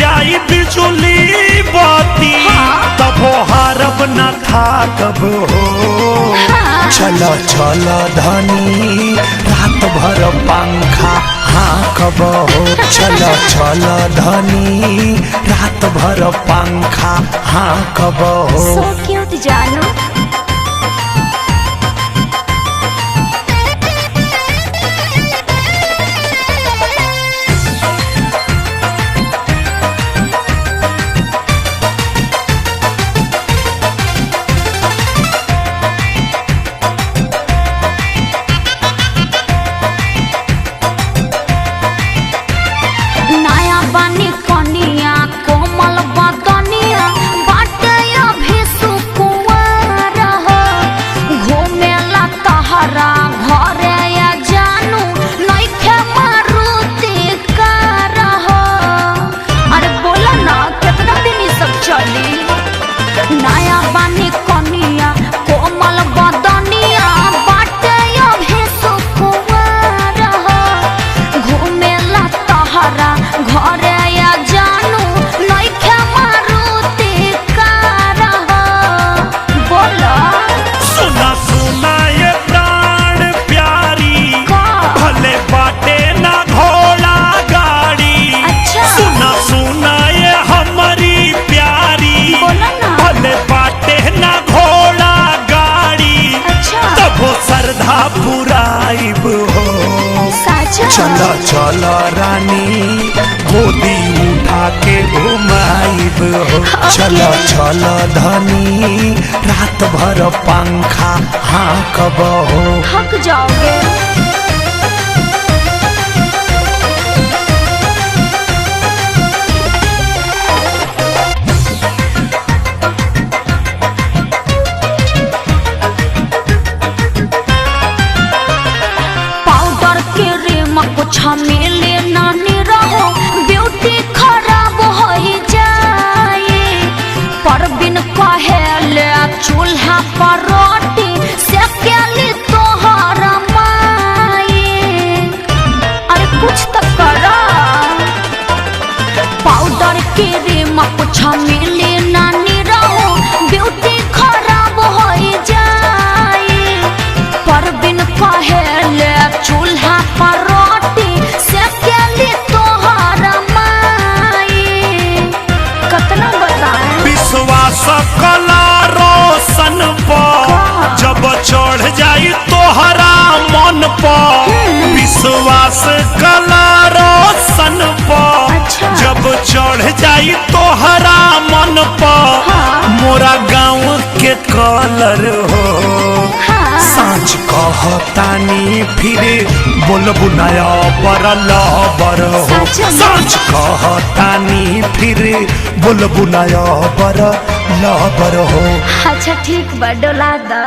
जाई बिजुली बाती तबो हारब न था कब हो। चलो चलो धनी रात भर पंखा हाँ कब हो। चलो चलो धनी रात भर पंखा हाँ कब हो। सो क्यूट जानू। चलो चलो रानी गोदी उठा के घुमाइब हो। चलो चलो धनी रात भर पंखा हाँ कब हो। थक जाओगे। मिले नानी रहो ब्यूटी खराब हो जाए। पर बिन कहेले चूल्हा पर रोटी सेकेली तोहर माए। अरे कुछ तो करा। पाउडर के क्रीम कुछ मिले नानी रहो ब्यूटी खराब हो जाए। पर बिन कहेले चूल्हा पर जब चढ़ जाई तोहरा मन पर। विश्वास कला रोशन पर जब चढ़ जाई तोहरा मन पर। मोरा गाँव के कलर हो सांच कहतानी फिर बोलबू नया बर लबर हो। सांच कहतानी फिर बोलबू नया बर लबर हो। अच्छा ठीक बा डोला दा।